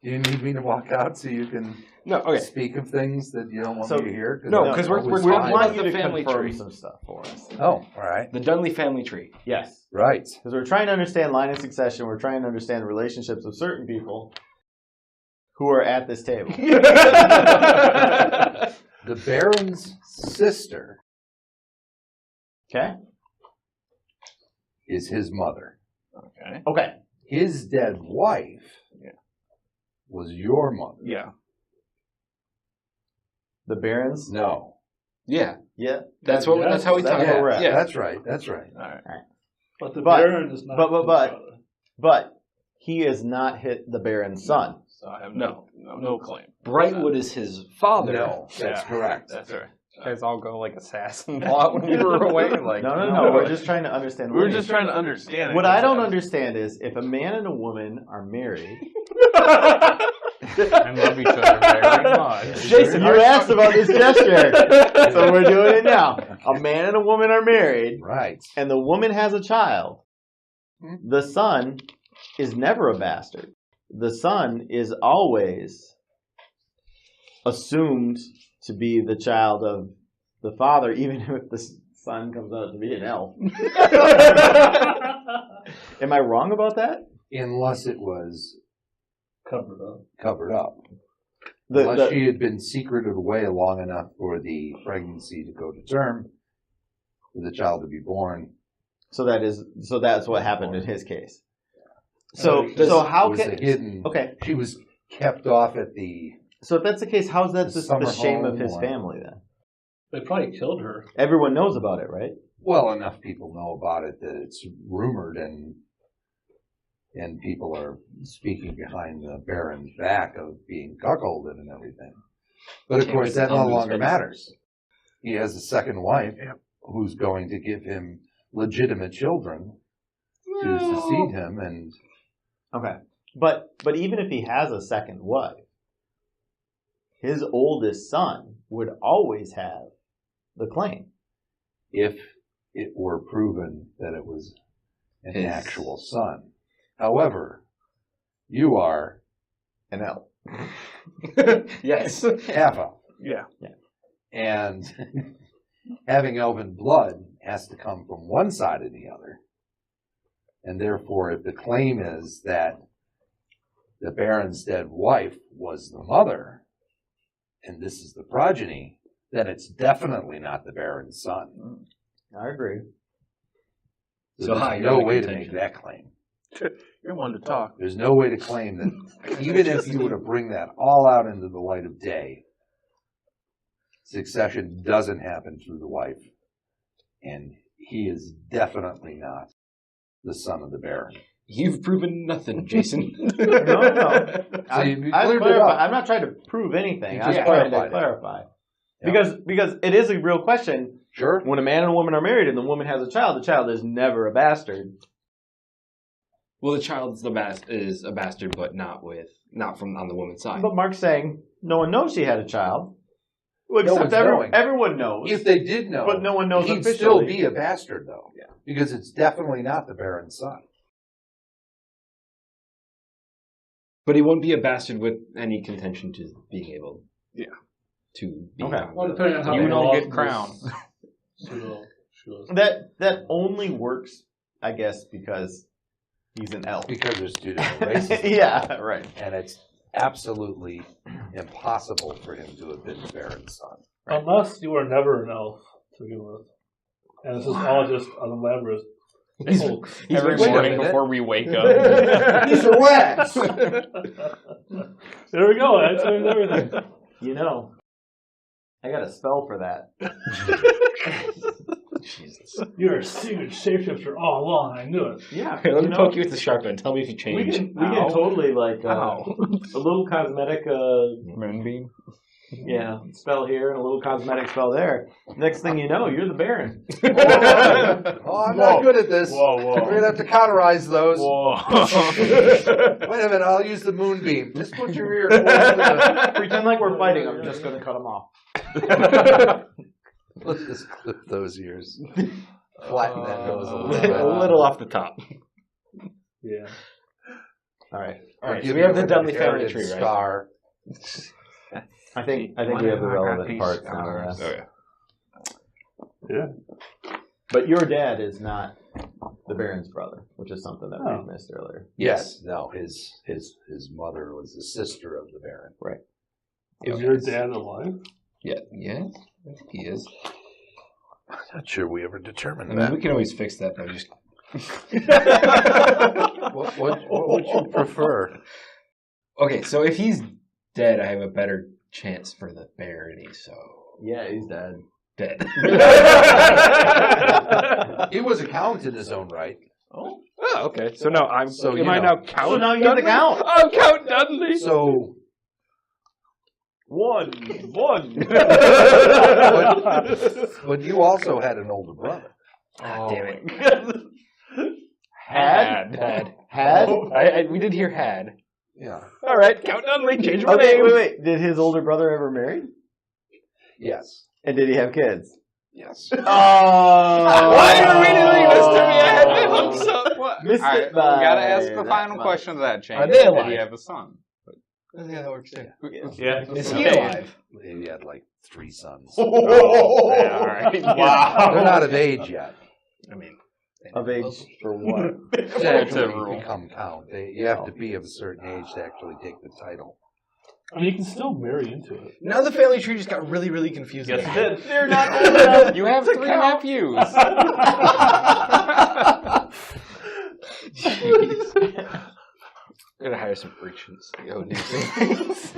Do you need me to walk out so you can speak of things that you don't want me to hear? No, because we're want you the to family confirm tree. some stuff for us. Oh, all right. The Dunley family tree. Yes. Right. Because we're trying to understand line of succession. We're trying to understand the relationships of certain people who are at this table. The Baron's sister is his mother. Okay. His dead wife was your mother. Yeah. The Barons? No. Yeah. Yeah. That's how we talk where we're at. Yeah. That's right. All right. But the Baron is not. But he is not the Baron's son. So I have No claim. Brightwood is his father. No, that's correct. That's right. You guys all go like assassin plot when you were away. Like No. We're just trying to understand. We're just trying to understand it. What I don't understand is if a man and a woman are married. and love each other very much. Jason, you asked about this gesture, so we're doing it now. A man and a woman are married, Right. and the woman has a child. The son is never a bastard. The son is always assumed to be the child of the father, even if the son comes out to be an elf. Am I wrong about that? Unless it was covered up. Unless she had been secreted away long enough for the pregnancy to go to term, for the child to be born. So that's what happened in his case. So how was can hidden? Okay. She was kept off at the. So if that's the case, how's that the shame of his or, family then? They probably killed her. Everyone knows about it, right? Well, enough people know about it that it's rumored and people are speaking behind the Baron's back of being cuckolded and everything. But of course, that no longer matters. He has a second wife who's going to give him legitimate children to succeed him, and okay. But even if he has a second wife, his oldest son would always have the claim. If it were proven that it was an actual son. However, you are an elf. Yes. Half elf. Yeah. And having elven blood has to come from one side or the other. And therefore, if the claim is that the Baron's dead wife was the mother, and this is the progeny, then it's definitely not the Baron's son. I agree. So there's no way to make that claim. You're one to talk. There's no way to claim that, even if you were to bring that all out into the light of day, succession doesn't happen through the wife. And he is definitely not the son of the Baron. You've proven nothing, Jason. No. So I'm not trying to prove anything. I'm trying to clarify. Yeah. Because it is a real question. Sure. When a man and a woman are married and the woman has a child, the child is never a bastard. Well, the child is a bastard, but not from on the woman's side. But Mark's saying no one knows she had a child. Well, No except everyone knows. If they did know, but no one knows he'd officially. still be a bastard, though. Yeah. Because it's definitely not the Baron's son. But he won't be a bastard with any contention to being able to be Well, depending on how you don't get crowned. That only works, I guess, because he's an elf. Because there's two different races. Yeah, right. And it's absolutely impossible for him to have been the Baron's son. Right? Unless you were never an elf to begin with. And this is all just an elaborate. Every morning before we wake up. These are wax! There we go. That explains everything. You know, I got a spell for that. Jesus. You're a secret shapeshifter all along. I knew it. Yeah. Here, let me poke you with the sharp end. Tell me if you change. We can totally, like, a little cosmetic moonbeam. Yeah, spell here and a little cosmetic spell there. Next thing you know, you're the Baron. I'm not good at this. Whoa. We're going to have to cauterize those. Wait a minute, I'll use the moonbeam. Just put your ear close to Pretend like we're fighting. I'm just going to cut them off. Let's just clip those ears. Flatten that nose a a little off the top. Yeah. All right. All right, so Give we have you the an Dudley family inherited tree, right? scar. I think we have the relevant parts now. Oh, yeah. Yeah. But your dad is not the Baron's brother, which is something that we missed earlier. Yes, no, his mother was the sister of the Baron. Right. Is your dad alive? Yeah, he is. I'm not sure we ever determined I mean, we can always fix that by just. What would you prefer? Okay, so if he's dead, I have a better chance for the barony. So Yeah, he's dead. dead. He was a count in his own right. Oh, okay. So now I'm. So, am I now Count? So now you get the count. I'm Count Dudley. So, One. but you also had an older brother. Ah, damn it. Had. We did hear had. Yeah. All right, Count Dudley. Change my Okay, name. wait. Did his older brother ever marry? Yes. And did he have kids? Yes. Oh! Why are you doing this to me? I had my hopes up. What? Missed All right, it we gotta ask by the that final much. question of that, Shane. Are they Did alive? he have a son? Yeah, that works too. Yeah. Is he Okay. alive? He had like 3 sons. Yeah, all right. Wow. They're not of age yet. I mean, Of age for what? To It's a actually rule. become count. You have to be of a certain age to actually take the title. I mean, you can still marry into it. now the family tree just got really, really confused. Yes, it did. They're not old enough. You have to 3 count. nephews. I'm gonna hire some urchins to go do things.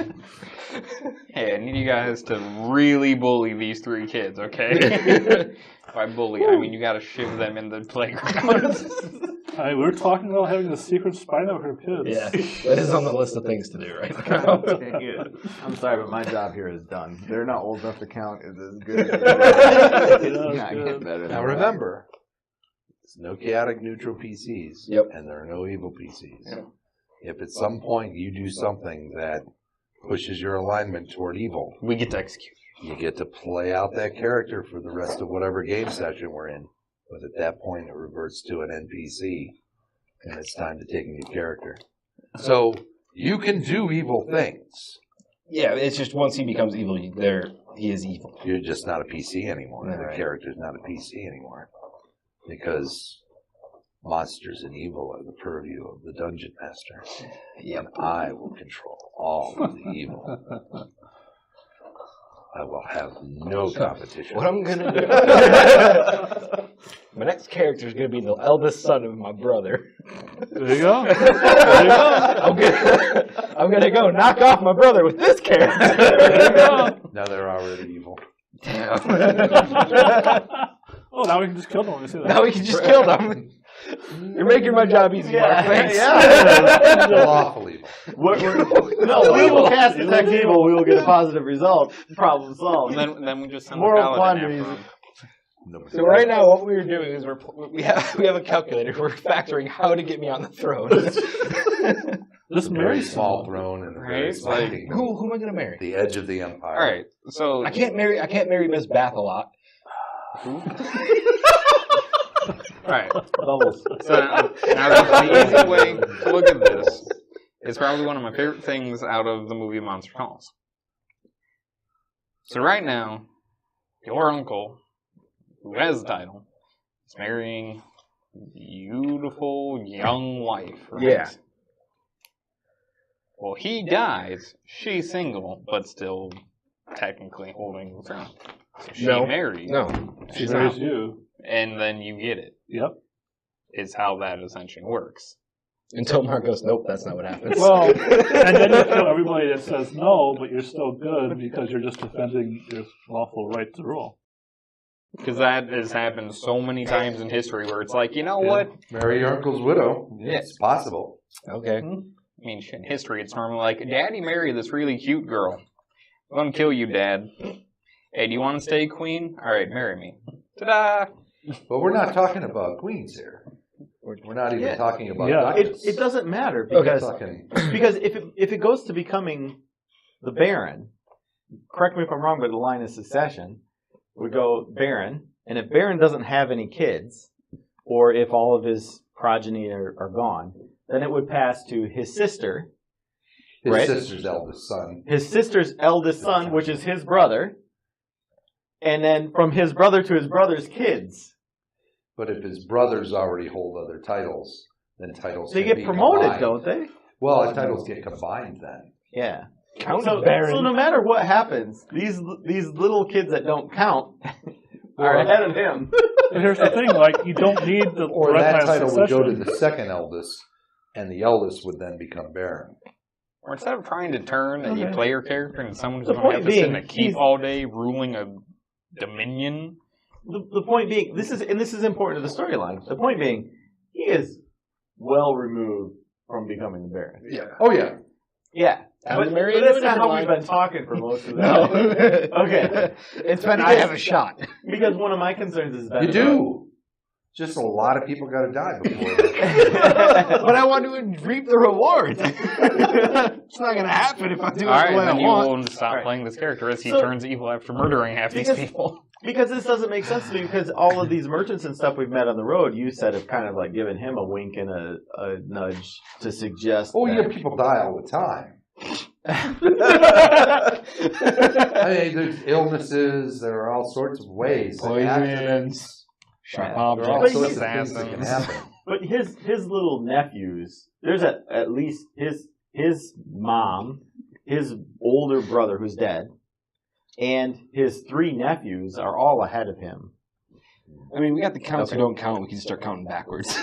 Hey, I need you guys to really bully these 3 kids, okay? By bully, I mean you gotta shiv them in the playground. I mean, we're talking about having a secret spy of her kids. Yeah, that is on the list of things to do right now. I'm sorry, but my job here is done. They're not old enough to count. It's as good as It's not good. getting better. Now remember, there's no chaotic neutral PCs. Yep. And there are no evil PCs. Yep. If at some point you do something that pushes your alignment toward evil, We get to execute. you get to play out that character for the rest of whatever game session we're in. But at that point, it reverts to an NPC, and it's time to take a new character. So you can do evil things. Yeah, it's just once he becomes evil, he is evil. You're just not a PC anymore. All The right. character's not a PC anymore. Because monsters and evil are the purview of the dungeon master. And I will control all of the evil. I will have no competition. What I'm gonna do? My next character is gonna be the eldest son of my brother. There you go. There you go. I'm gonna go knock off my brother with this character. There you go. Now they're already evil. Damn. Oh, now we can just kill them when we see that. Now we can just kill them. You're making my job easy, Mark. Thanks. Lawful evil. No, we will cast detect evil. We will get a positive result. Problem solved. And then we just send Moral the paladin quandaries. after him. So right now, what we're doing is we have a calculator. We're factoring how to get me on the throne. Just A marry very small someone. throne and a very Right? small Like, kingdom. Who am I gonna marry? The edge of the empire. All right, so I can't marry Miss Bath a lot. all right. Bubbles. So now the easy way to look at this is probably one of my favorite things out of the movie Monster Calls. So right now, your uncle, who has the title, is marrying a beautiful young wife, right? Yeah. Well, he dies, she's single, but still technically holding the throne. So she marries. No. She marries you. And then you get it. Yep. Is how that ascension works. Until Mark goes, nope, that's not what happens. Well, and then you kill everybody that says no, but you're still good because you're just defending your lawful right to rule. Because that has happened so many times in history where it's like, you know what? Marry your uncle's widow. Yeah. It's possible. Okay. I mean, shit, in history, it's normally like, Daddy, marry this really cute girl. I'm gonna kill you, Dad. Hey, do you want to stay queen? All right, marry me. Ta-da! But we're not talking about queens here. We're not even talking about Yeah. duchess. It doesn't matter We're because talking if it goes to becoming the Baron, correct me if I'm wrong, but the line of succession would go Baron, and if Baron doesn't have any kids, or if all of his progeny are gone, then it would pass to his sister. His Right. sister's eldest son. His sister's eldest son, which is his brother, and then from his brother to his brother's kids. But if his brothers already hold other titles, then titles They can get be promoted, combined. don't they? Well, titles get combined then. Yeah. Count So Baron. no matter what happens, these little kids that don't count are ahead of him. But here's the thing, like, you don't need the Or direct that line title would go to succession. the second eldest, and the eldest would then become Baron. Or instead of trying to turn a Okay. player character into someone who's The going to have point to sit in being, a keep he's- all day ruling a dominion. The point being, this is important to the storyline. The point being, he is well removed from becoming the Baron. Yeah. Oh, yeah. Yeah. Time to But marry that's into a not how different we've line. been talking for most of the No. Okay. It's been, I have a shot. Because one of my concerns is that You do. Just a lot of people got to die before. But I want to reap the rewards. It's not going to happen if I do it All right, the way I then you want. will stop Alright. playing this character as he So- turns evil after murdering half these Because- people. Because this doesn't make sense to me, because all of these merchants and stuff we've met on the road, you said have kind of like given him a wink and a nudge to suggest. Oh, yeah, that- people die all the time. I mean, there's illnesses. There are all sorts of ways. Poisons, Accidents. sharp There are all But objects. sorts he's- of things that can happen. But his little nephews, there's at least his mom, his older brother who's dead, and his 3 nephews are all ahead of him. I mean, we got the counts Okay. who don't count. We can start counting backwards.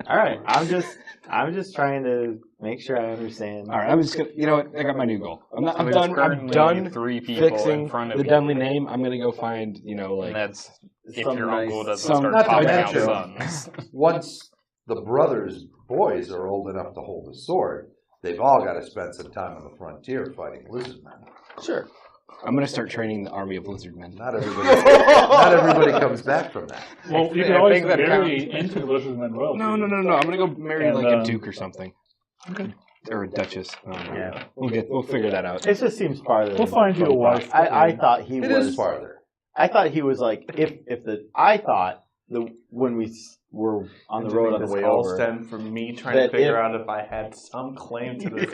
All right, I'm just trying to make sure I understand. All right, I'm just gonna. You know what? I got my new goal. I'm So there's done. I'm currently done 3 people fixing in front of the you. Dunley name. I'm gonna go find. You know, And like that's if Some your nice- uncle doesn't some- start Not to popping out mention- sons. Once the brothers' boys are old enough to hold a sword, they've all got to spend some time on the frontier fighting lizard men. Sure. I'm gonna start training the army of lizard men. Not everybody comes back from that. Well, you can I always think that marry into the Lizardman royalty. No. I'm gonna go marry And, like a duke or something, Okay. or a duchess. I don't know. Yeah. We'll figure that out. It just seems farther. We'll find you a wife. I thought he It was is farther. I thought he was like when we were on the Do you road think on the this way all over. stemmed from me trying That to figure if- out if I had some claim to this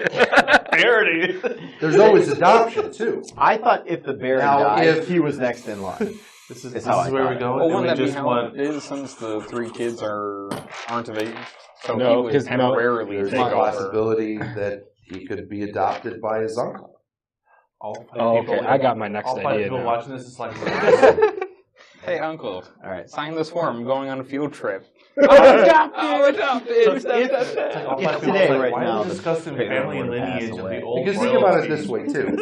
parody. There's always adoption, too. I thought if the Baron Now, died, if- he was next in line. This is It's how I where thought we're it. going. Well, and wouldn't we that be just how want. it is since the 3 kids aren't of age? So No, he would 'cause no, temporarily There's take a over. possibility that he could be adopted by his uncle. All 5 Oh, people okay. I got my next all 5 idea people now. watching this is like. Hey, uncle, All right. sign this form. I'm going on a field trip. So It's like all if 5 people today, like, right why now, are we the discussing Baron family and would pass lineage of away. the old Because think about it royalty? this way, too.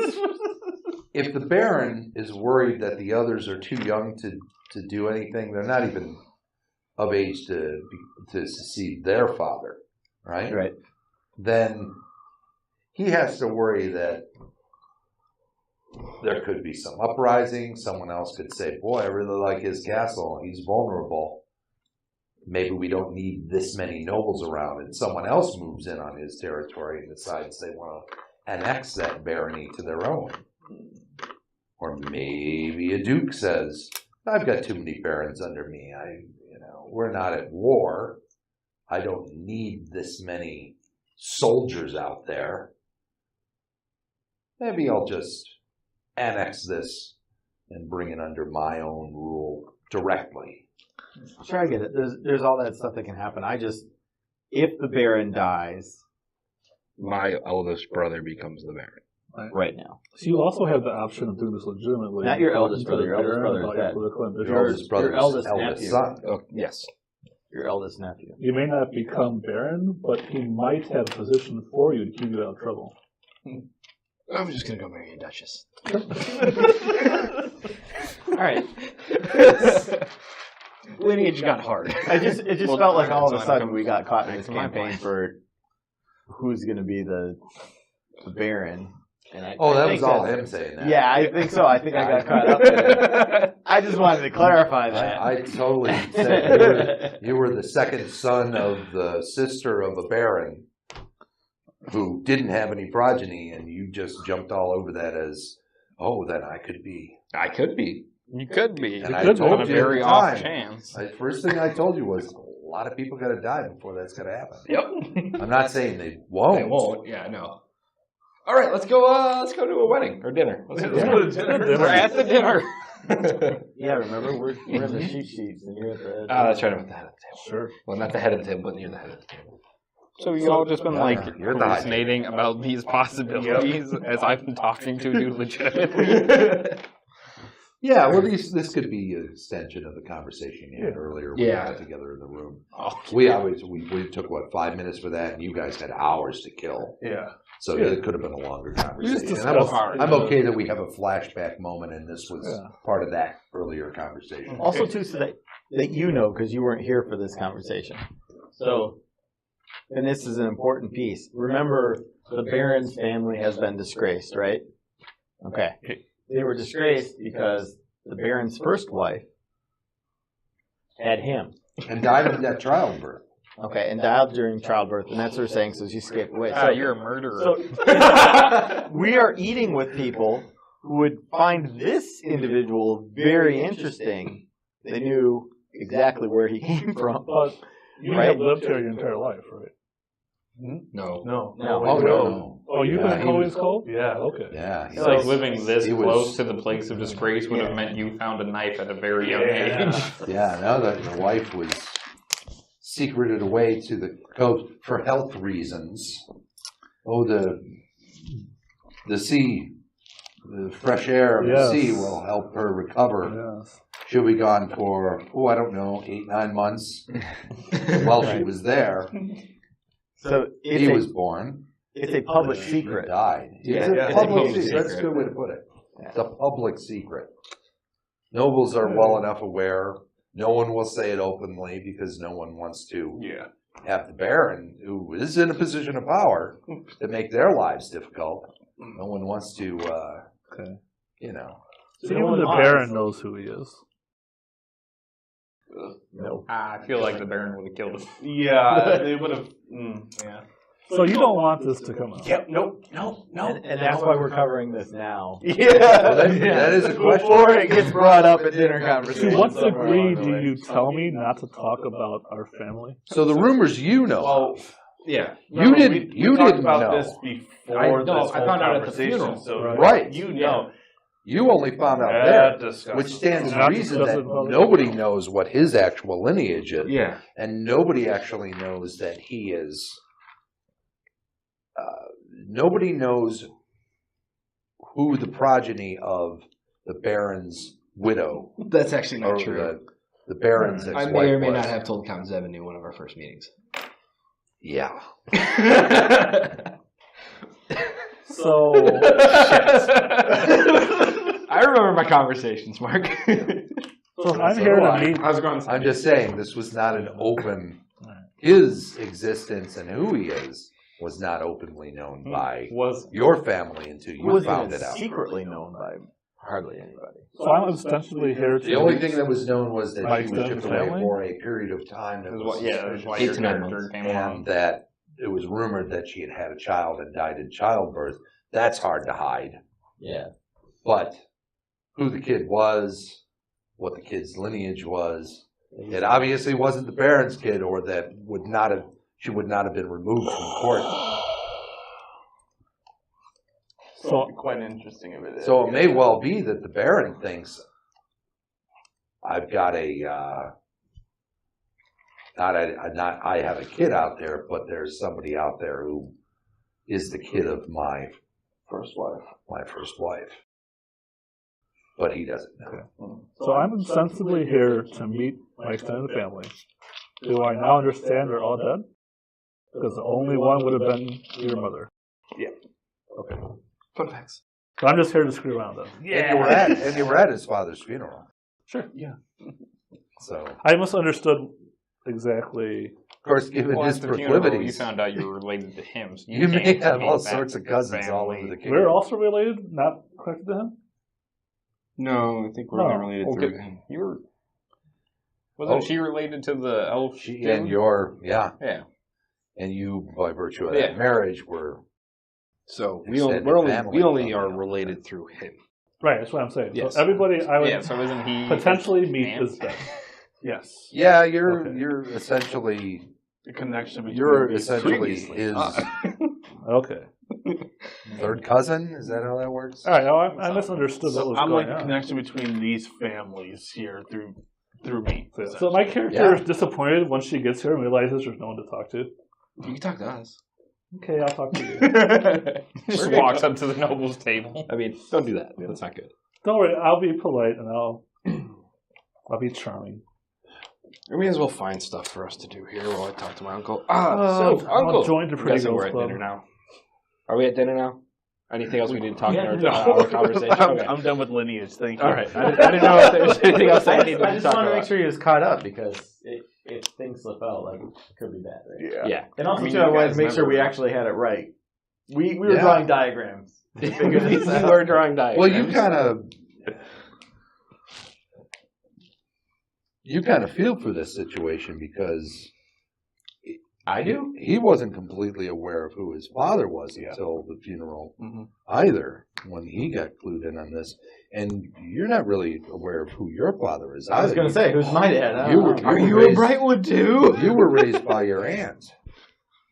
If the Baron is worried that the others are too young to do anything, they're not even of age to succeed their father, right? Right. Then he has to worry that there could be some uprising. Someone else could say, boy, I really like his castle. He's vulnerable. Maybe we don't need this many nobles around. And someone else moves in on his territory and decides they want to annex that barony to their own. Or maybe a duke says, I've got too many barons under me. We're not at war. I don't need this many soldiers out there. Maybe I'll just annex this and bring it under my own rule directly. Sure, I get it. There's all that stuff that can happen. If the Baron dies My eldest brother becomes the Baron. right now, So you also have the option of doing this legitimately. Not your eldest Talking to brother. Your the eldest Baron brother is about your dead. political ambitions. Your eldest brother's eldest eldest nephew. son. Oh, yes. your eldest nephew. You may not become Baron, but he might have a position for you to keep you out of trouble. I'm just gonna go marry a duchess. All right. Lineage got hard. It just Well, felt like all of a so sudden we got caught in this to my campaign point. for who's going to be the Baron. And I Oh, that think was all that's- him saying that. Yeah, I think so. I think I got caught up in it. I just wanted to clarify that. I totally said you were the second son of the sister of a baron who didn't have any progeny, and you just jumped all over that as, oh, then I could be. I could be. You could be. And I could be. told on a you very at the off time. chance. First thing I told you was, lot of people got to die before that's going to happen. Yep. I'm not saying they won't. They won't. Yeah, no. All right, let's go. Let's go to a wedding or dinner. Let's go to dinner. We're at the dinner. Yeah, remember we're in the cheat sheets and you're at the. That's right. I'm at the head of the table. Sure. Well, not the head of the table, but near the head of the table. So you all just been like you're the hallucinating about these possibilities as I've been talking to you legitimately. Yeah, well, this could be an extension of the conversation you had earlier when we Yeah. got together in the room. Oh, We took, 5 minutes for that, and you guys had hours to kill. Yeah. So it could have been a longer conversation. discussed I'm okay that we have a flashback moment, and this was part of that earlier conversation. Also, too, so that you know, because you weren't here for this conversation. So, and this is an important piece. Remember, the Baron's family has been disgraced, right? Okay. They were disgraced because the Baron's first wife had him. And died of that childbirth. Okay, and died during childbirth, and that's what we're saying, so she escaped away. So, you're a murderer. so we are eating with people who would find this individual very interesting. They knew exactly where he came from. But you Right. have lived here your entire life, right? No. No. Oh, no. Oh, you've Yeah, been he always was- cold? Yeah, okay. Yeah. It's like living this he was- close to the place of disgrace would have meant you found a knife at a very young age. Yeah, now that the wife was secreted away to the coast for health reasons. Oh, the sea, the fresh air of the sea will help her recover. Yes. She'll be gone for, I don't know, 8-9 months while she was there. So He was born. it's a public She secret. died. Yeah, It's yeah, a it's a public public secret. That's a good way to put it. It's a public secret. Nobles are well enough aware. No one will say it openly because no one wants to have the Baron, who is in a position of power, to make their lives difficult. No one wants to, you know. So even the Baron knows who he is. No. I feel like the Baron would have killed him. Yeah, they would have. Yeah. So you don't want this to come out? Yep. Nope. And that's why we're covering this now. Yeah. That is a question. Before it gets brought up at dinner conversation. To what somewhere degree along the do way. you tell me not to talk about our family? So the rumors you know. Well, Yeah. You didn't. We You talked didn't about know. this before this I whole found out at the conversation, funeral. So Right. you know. You only found out That there, discussion. which stands to Not reason that discussed in public. nobody knows what his actual lineage is, Yeah. and nobody actually knows that he is. Nobody knows who the progeny of the Baron's widow That's actually or not true. the Baron's I ex-wife may or may was. not have told Count Zevon in one of our first meetings. Yeah. So I remember my conversations, Mark. So I'm here to meet. I was going. I'm just saying this was not an open. His existence and who he is was not openly known by your family until you Wasn't found even it out. secretly known by hardly anybody. So I'm ostensibly here to. The only thing that was known was that My he was shipped extended away family? for a period of time that was that's why 8 your to 9 character months. came along. and that it was rumored that she had had a child and died in childbirth. That's hard to hide. Yeah. But who the kid was, what the kid's lineage was, it obviously wasn't the Baron's kid, or that she would not have been removed from court. So Quite interesting of it. So it may well be that the Baron thinks I've got I have a kid out there, but there's somebody out there who is the kid of my first wife. But he doesn't know. So I'm ostensibly here to meet my extended family. Do I now understand they're all dead? Because the only one would have been your mother. Yeah. Okay. Fun facts. So I'm just here to screw around then. And you were at his father's funeral. Sure. Yeah. So I misunderstood exactly. of course, given Well, his at the funeral, you proclivities, found out you were related to him. So you may can't have meet all that sorts of cousins all over family. the kingdom. We're also related, not connected to him? No, I think we're No. only related Okay. through him. You were. Wasn't she related to the elf? She dude? and your Yeah. and you, by virtue of Yeah. that marriage, were So Extended we only family. are related through him. Right, that's what I'm saying. Yes. So everybody I would Yeah. So isn't he potentially his meet aunt? is dead. Yes. Yeah, Okay. you're essentially The connection between these his Okay. third cousin. Is that how that works? All right. No, I misunderstood what So was I'm going like the on. connection between these families here through me. So my character is disappointed once she gets here and realizes there's no one to talk to. You can talk to us. Okay, I'll talk to you. Just walks up to the noble's table. I mean, don't do that. That's not good. Don't worry, I'll be polite and I'll be charming. We may as well find stuff for us to do here while I talk to my uncle. I'll Uncle! join the I'm Pretty guessing Girls we're at Club. dinner now. Are we at dinner now? Anything else we need to talk Yeah, in no. our conversation? Okay. I'm done with lineage. Thank you. All right. I didn't know if there was anything else I needed I to just talk wanted to make about. sure he was caught up because if things slip out, like it could be bad, right? Yeah. And also, I mean, too, I you wanted guys to make sure we never- actually had it right. We were Yeah. drawing diagrams. to figure this We out. were drawing diagrams. Well, you kind of feel for this situation because I do? he wasn't completely aware of who his father was until the funeral either, when he got clued in on this. And you're not really aware of who your father is I was either. going to say, who's my dad? I You don't were- know. Are you you were a raised- Brightwood too? You were raised by your aunt.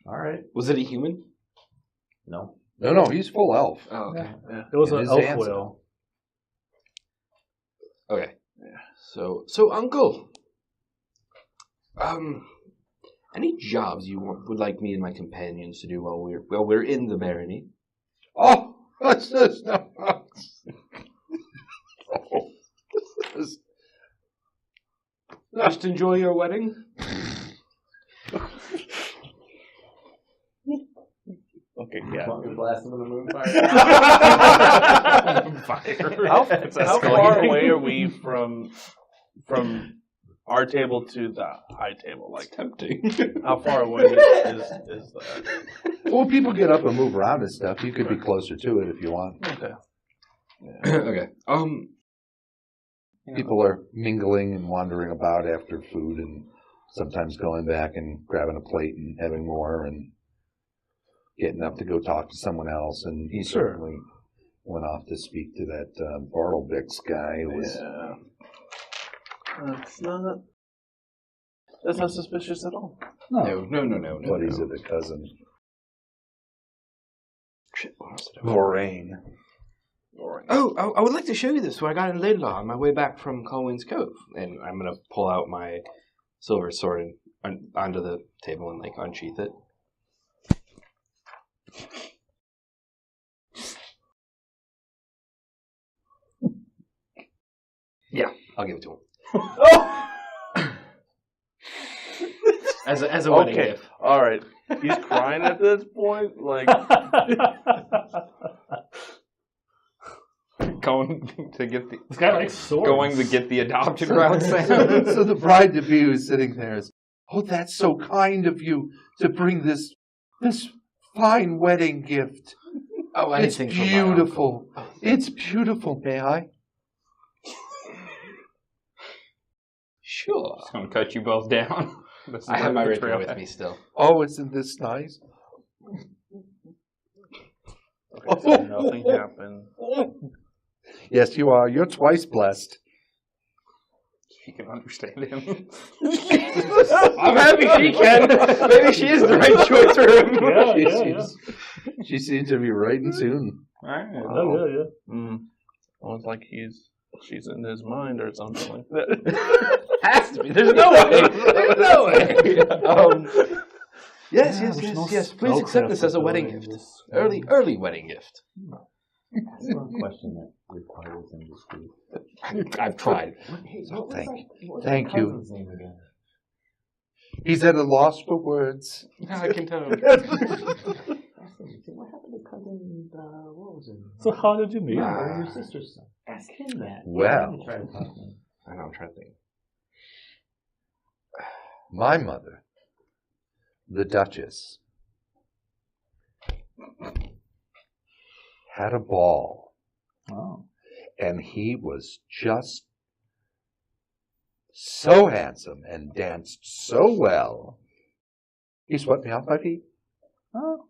All right. Was it a human? No. No, he's full elf. Oh, okay. It was It an is elf handsome. whale. Okay. So Uncle, any jobs you would like me and my companions to do while we're in the barony? Oh, that's just no. Just enjoy your wedding. Okay, yeah. Want me to blast him in the moon fire? How far away are we from our table to the high table? Like, Tempting. how far away is that? Well, people get up and move around and stuff. You could be closer to it if you want. Okay. Okay. People are mingling and wandering about after food and sometimes going back and grabbing a plate and having more and getting up to go talk to someone else. And he certainly went off to speak to that Bartlebix guy. Who was, That's not suspicious at all. No. buddies of the cousin. Shit, what else did I Lorraine. Oh, I would like to show you this. What I got in Laidlaw on my way back from Colwyn's Cove, and I'm gonna pull out my silver sword and onto the table and like unsheath it. Yeah, I'll give it to him. As a wedding Okay, gift. all right. He's crying at this point. Like, Going to get the This guy likes swords. going to get the adopted Roxanne. So the bride-to-be who's sitting there is, oh, that's so kind of you to bring this fine wedding gift. Oh, It's anything from my uncle. beautiful. It's beautiful, may I? Sure. Just gonna cut you both down. This is I have my the rapier with trailhead. me still. Oh, isn't this nice? so nothing happened. Yes, you are. You're twice blessed. You can understand him. I'm happy she can. Maybe she is the right choice for him. She seems to be right in tune. Alright. Mm. Almost like she's in his mind or something like that. Has to be. There's no way. There's no way. Yes. Please accept this as a wedding gift. Early wedding gift. That's one question that requires industry. I've tried. Hey, Thank you. cousin's name again? He's at a loss for words. I can tell. What happened to cousin? What was it? So how did you meet? Your sister's son. Ask him that. Well. Let me try to talk to him. I know, I'm trying to think. My mother, the Duchess, had a ball, Oh. and he was just so handsome and danced so well. He swept me off my feet. Oh.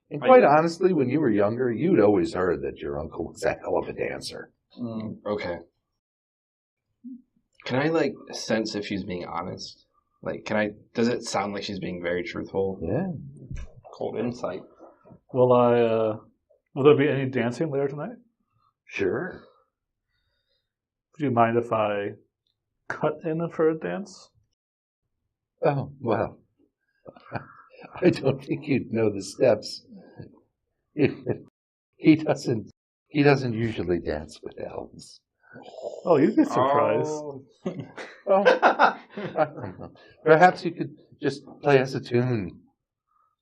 And quite honestly, when you were younger, you'd always heard that your uncle was a hell of a dancer. Okay. Can I like sense if she's being honest? Like, does it sound like she's being very truthful? Yeah. Cold insight. Will there be any dancing later tonight? Sure. Do you mind if I cut in for a dance? Oh, well. I don't think you'd know the steps. He doesn't usually dance with elves. Oh, you'd be surprised. Well, I don't know. Perhaps you could just play us a tune.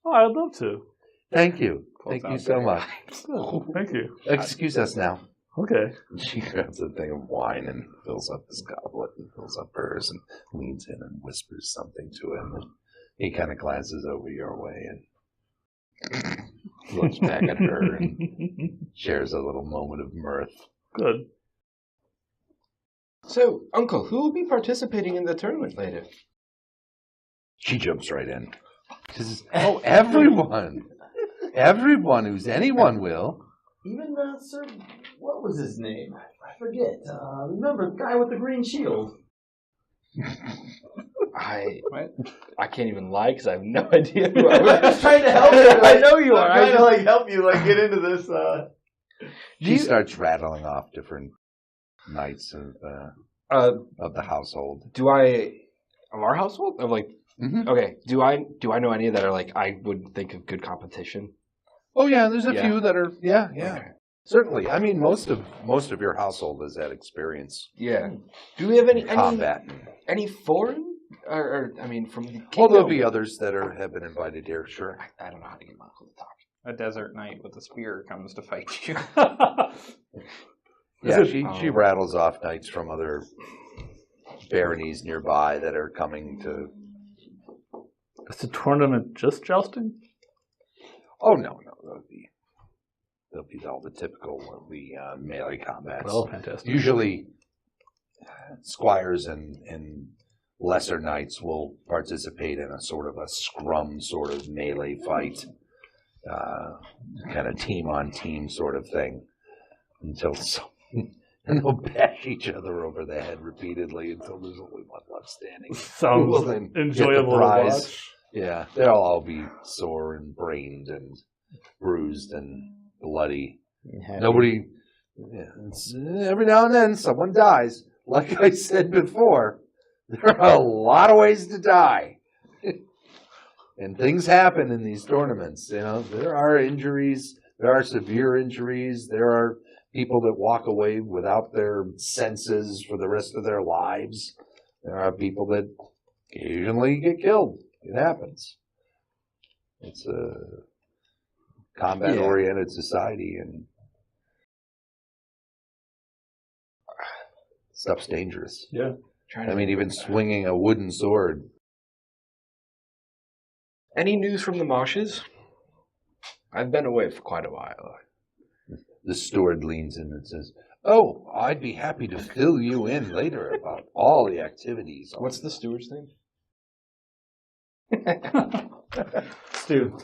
Oh, I'd love to. Thank you. Thank you so much. Thank you. Excuse us now. Okay. She grabs a thing of wine and fills up his goblet and fills up hers and leans in and whispers something to him. And he kind of glances over your way and looks back at her and shares a little moment of mirth. Good. So, Uncle, who will be participating in the tournament later? She jumps right in. She says, "Oh, everyone! Everyone who's anyone will." Even Sir, what was his name? I forget. Remember the guy with the green shield? I can't even lie because I have no idea who I was. I'm just trying to help you. I know you are. I'm trying to help you get into this. She starts rattling off different knights of the household. Of our household? Of like, Mm-hmm. okay. Do I know any that are like I would think of good competition? Oh yeah, there's a Yeah. few that are Okay. certainly. I mean, most of your household has had experience Yeah. Do we have in combat. any foreign or I mean from the kingdom? Well, there'll be others that have been invited here. Sure. I don't know how to get my uncle to talk. A desert knight with a spear comes to fight you. Yeah, she rattles off knights from other baronies nearby that are coming to. Is the tournament just jousting? Oh no, there'll be all the typical of the melee combats. Oh, fantastic. Usually, squires and lesser knights will participate in a sort of a scrum sort of melee fight, kind of team on team sort of thing, and they'll bash each other over the head repeatedly until there's only one left standing. Who will then Sounds get the enjoyable to prize. watch. Yeah, they'll all be sore and brained and bruised and bloody. Nobody. Yeah, every now and then, someone dies. Like I said before, there are a lot of ways to die, and things happen in these tournaments. You know, there are injuries. There are severe injuries. There are people that walk away without their senses for the rest of their lives. There are people that occasionally get killed. It happens. It's a combat-oriented society, and stuff's dangerous. Yeah. I mean, even swinging a wooden sword. Any news from the marshes? I've been away for quite a while. The steward leans in and says, "Oh, I'd be happy to fill you in later about all the activities." What's the steward's name? Stu.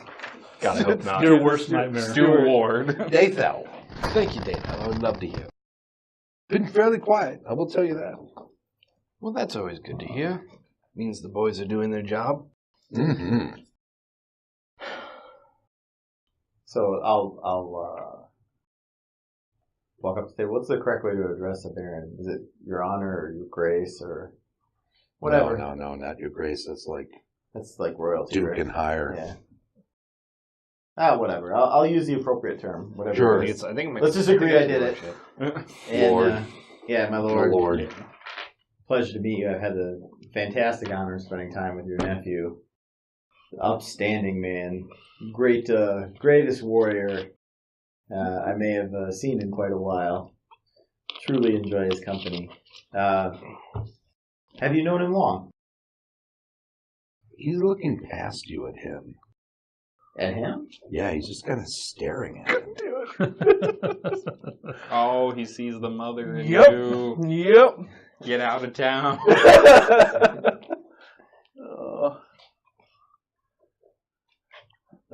God, I hope not. Your worst nightmare. Stu Ward. Dathel. Thank you, Dave. I would love to hear. Been fairly quiet, I will tell you that. Well, that's always good to hear. Means the boys are doing their job. Mm-hmm. So I'll walk up to the table. What's the correct way to address a baron? Is it Your Honor or Your Grace or whatever? No, not Your Grace. That's like That's like royalty. Duke right? and higher. Yeah. Whatever. I'll use the appropriate term. Whatever. Sure. It is. I think Let's just agree I did it. And, Lord. yeah, my My lord. lord. Pleasure to meet you. I've had the fantastic honor of spending time with your nephew. Upstanding man. Greatest warrior I may have seen in quite a while. Truly enjoy his company. Have you known him long? He's looking past you at him. At him? Yeah, he's just kind of staring at him. Oh, he sees the mother in Yep. you. Yep. Get out of town.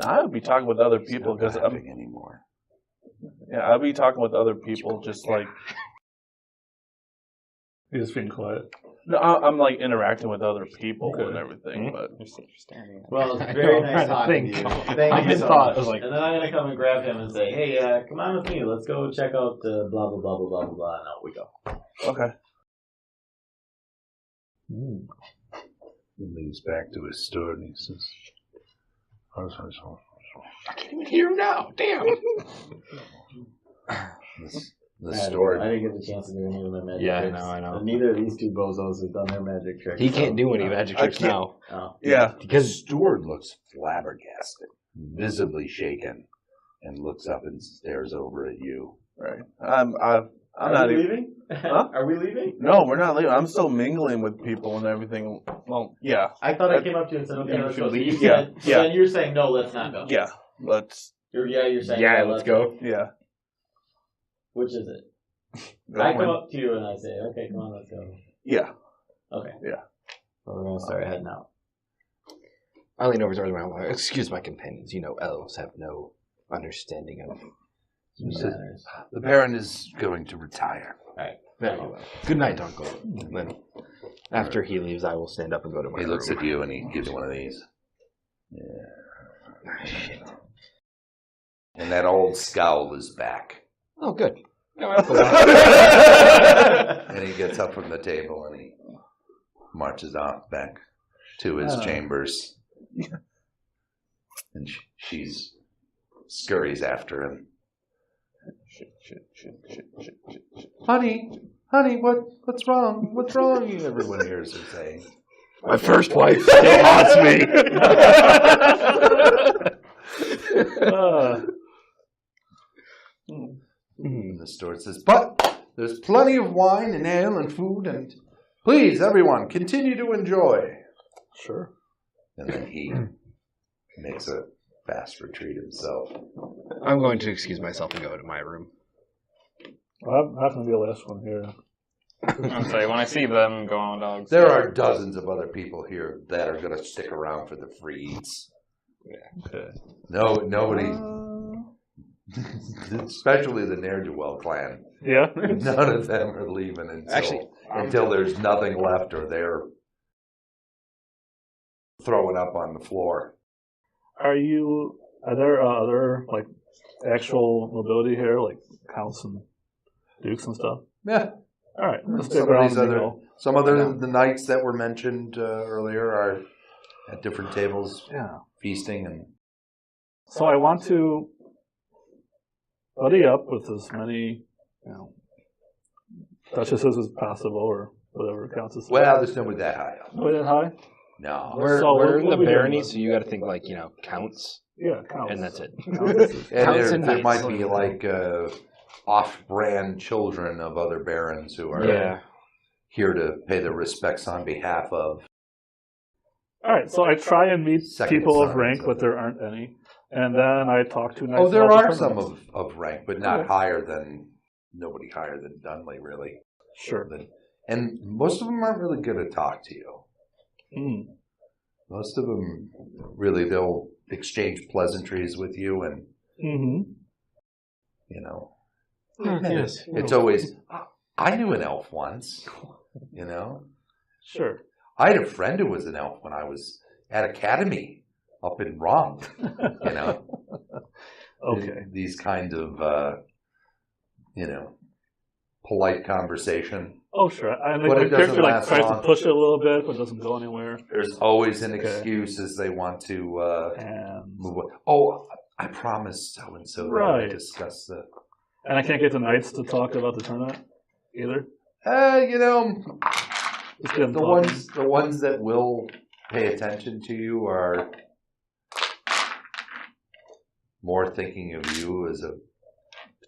I would be talking with other people because He's not laughing anymore. I'd be talking with other people just like He's just being quiet. No, I'm like interacting with other people and everything, but You're staring at Well, it's I very know, nice I'm trying talking to to you. think. Thank I you just so thought, much. I was like- and then I'm gonna come and grab him and say, "Hey, come on with me. Let's go check out blah blah blah blah blah blah blah." And out we go. okay. He leads back to his store and he says, I can't even hear him now. Damn. the I store. didn't get the chance to do any of my magic Yeah, tricks. I know. And neither of these two bozos have done their magic tricks. He can't do any magic tricks can't- now. Oh. Yeah. The Because steward looks flabbergasted, visibly shaken, and looks up and stares over at you. Right. I'm Are not we even. leaving? Huh? Are we leaving? No, we're not leaving. I'm still mingling with people and everything. Well, yeah. I thought I came up to you and said, "Okay, You let's should go." So you leave. said, Yeah. Then you're saying, "No, let's not go." Yeah. Let's. You're saying, yeah, "No, let's go. Yeah. Which is it? Go I come in. up to you and I say, "Okay, come on, let's go." Yeah. Okay. Yeah. Well, we're gonna start heading out. I lean over to the other excuse my companions. You know, elves have no understanding of Manners. The Baron is going to retire. very well. Good night, Uncle. And then after he leaves, I will stand up and go to my He looks room. at you and he gives you one of these. Ah, shit. And that old scowl is back. Oh, good. No, Uncle. And he gets up from the table and he marches off back to his chambers. And she's scurries after him. Honey, what's wrong? What's wrong? Everyone hears her saying. My first wife still haunts me. And the steward says, but there's plenty of wine and ale and food, and please, everyone, continue to enjoy. Sure. And then he makes a fast retreat himself. I'm going to excuse myself and go to my room. Well, I'm not going to be the last one here. I'm sorry, when I see them go on dogs. There are dozens of other people here that are going to stick around for the free eats. Okay. No, nobody, especially the ne'er-do-well clan. Yeah. None of them are leaving until there's nothing left or they're throwing up on the floor. Are there other, like, actual nobility here, like counts and dukes and stuff? Yeah. All right. Let's stick Some of around these and other, go. some other the knights that were mentioned earlier are at different tables Yeah. feasting and. So I want to buddy up with as many, duchesses as possible, or whatever counts as. Well, there's nobody that high up. Way that high? No. We're So in what the we doing? barony, so you got to think like, counts, Yeah, counts. and that's it. Counts. And Counts there and might knights. be like off-brand children of other barons who are Yeah. here to pay their respects on behalf of. All right, so I try and meet Second people of sons rank, of- but there aren't any. And then I talk to knights. Oh, there about are the some tournaments. of rank, but not Okay. higher than nobody higher than Dunley, really. Sure. And most of them aren't really good to talk to you. Mm. Most of them, really, they'll exchange pleasantries with you, and Mm-hmm. Yes. it's always, I knew an elf once, Sure. I had a friend who was an elf when I was at Academy up in Rom, Okay. These kind of, polite conversation. Oh, sure. I But it the character doesn't like last tries long. to push it a little bit, but doesn't go anywhere. There's always an Okay. excuse as they want to And move on. Oh, I promised so-and-so that I Right. would discuss the... I can't get the knights to talk about the tournament either. Just get them The talking. ones that will pay attention to you are more thinking of you as a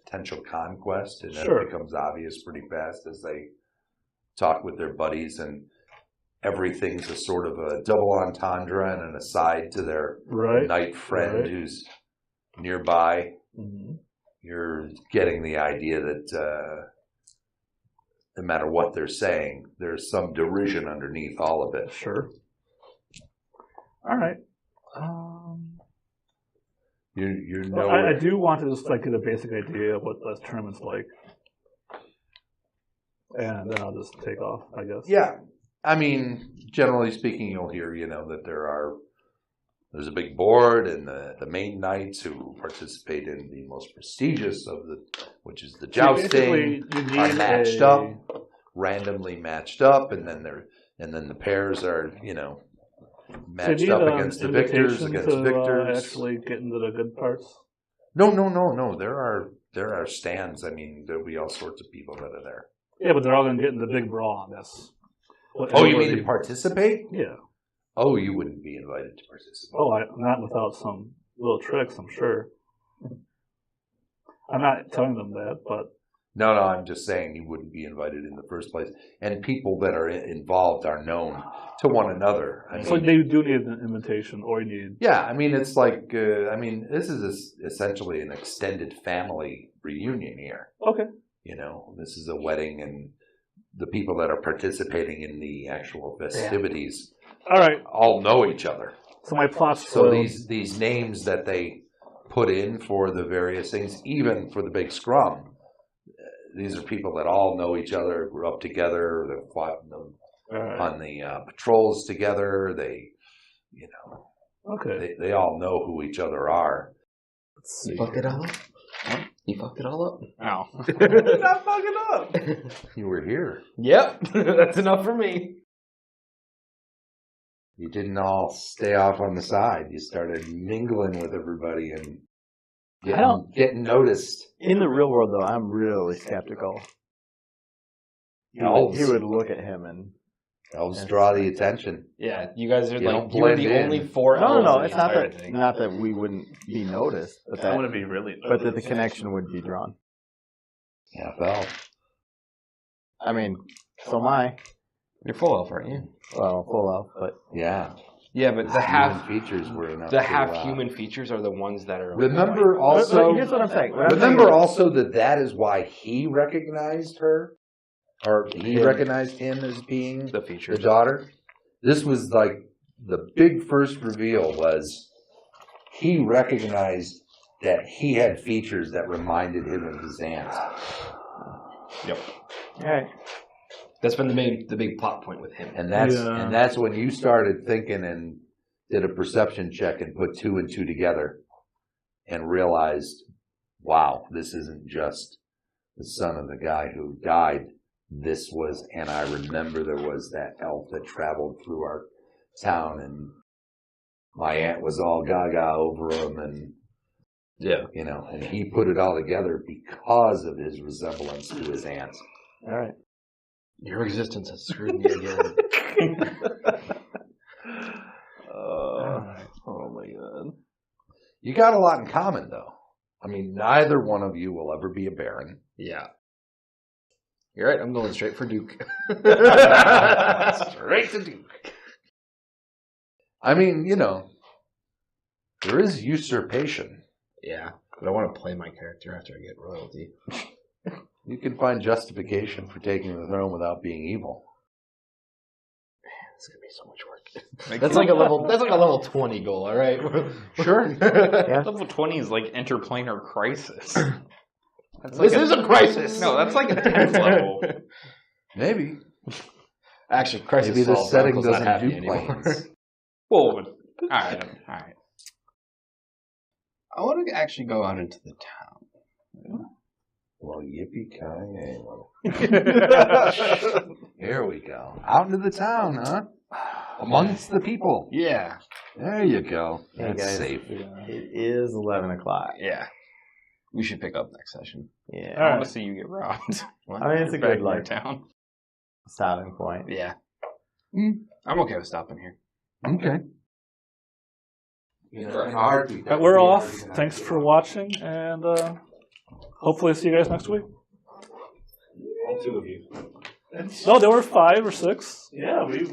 potential conquest, and Sure. that becomes obvious pretty fast as they talk with their buddies, and everything's a sort of a double entendre and an aside to their Right. knight friend Right. who's nearby. Mm-hmm. You're getting the idea that no matter what they're saying, there's some derision underneath all of it. Sure. All right. You Well, know, I do want to just like get a basic idea of what the tournament's like, and then I'll just take off, I guess. yeah. I mean, generally speaking, you'll hear, that there's a big board, and the main knights who participate in the most prestigious which is the jousting, are matched up, randomly matched up, and then the pairs are, matched up against the victors, against victors. Actually get into the good parts? No. There are stands. I mean, there'll be all sorts of people that are there. Yeah, but they're all going to get in the big brawl on this. You mean to participate? Yeah. Oh, you wouldn't be invited to participate. Oh, not without some little tricks, I'm sure. I'm not telling them that, but... No, I'm just saying you wouldn't be invited in the first place. And people that are involved are known to one another. So they do need an invitation, or you need... Yeah, I mean, it's like, this is essentially an extended family reunion here. Okay. This is a wedding, and the people that are participating in the actual festivities all know each other. So my plot's So these names that they put in for the various things, even for the big scrum, these are people that all know each other, grew up together, they've fought on the patrols together. They, Okay. they all know who each other are. Let's see. You fucked it all up? You fucked it all up? Oh. Not fucking up. You were here. Yep. That's enough for me. You didn't all stay off on the side. You started mingling with everybody and getting noticed. In the real world, though, I'm really skeptical. Elves. He would look at him and... Elves draw the attention. Yeah, you guys are You don't you were blend the in. only 4 elves. No, in it's the not entire that, thing. not that we wouldn't be noticed, but I that, want to be really. but that the connection would be drawn. Yeah, elf. I mean, so am I. You're full elf, aren't you? Well, full elf, but Yeah. Yeah, but the half features were enough. the to, half human features are the ones that are. Remember But also. here's what I'm saying. Remember also that is why he recognized her, or he recognized him as being the the features. daughter. This was like the big first reveal was he recognized that he had features that reminded him of his aunt. Yep. All right. That's been the big plot point with him. And that's when you started thinking and did a perception check and put 2 and 2 together and realized, wow, this isn't just the son of the guy who died. This was, and I remember there was that elf that traveled through our town, and my aunt was all gaga over him, and and he put it all together because of his resemblance to his aunt. All right. Your existence has screwed me again. Oh my god. You got a lot in common, though. I mean, neither one of you will ever be a baron. Yeah. You're right. I'm going straight for Duke. Straight to Duke. I mean, there is usurpation. Yeah, but I want to play my character after I get royalty. You can find justification for taking the throne without being evil. It's gonna be so much work. That's like a level 20 goal. All right. Sure. Yeah. Level 20 is like interplanar crisis. That's This is a crisis. No, that's like a 10th level. Maybe. Actually, crisis Maybe the solved. setting Uncle's not doesn't happy do anymore. planes. Well, all right. I want to actually go out into the town. Well, yippee-ki-yay. Here we go. Out into the town, huh? Amongst the people. Yeah. There you go. Hey, That's guys. safe. It is 11 o'clock. Yeah. We should pick up next session. Yeah. I want to see you get robbed. I mean, it's a Back good in your like town. stopping point. Yeah. I'm okay with stopping here. Okay. In a heartbeat. We're off. Thanks for watching, and hopefully see you guys next week. All 2 of you. No, there were 5 or 6. Yeah, we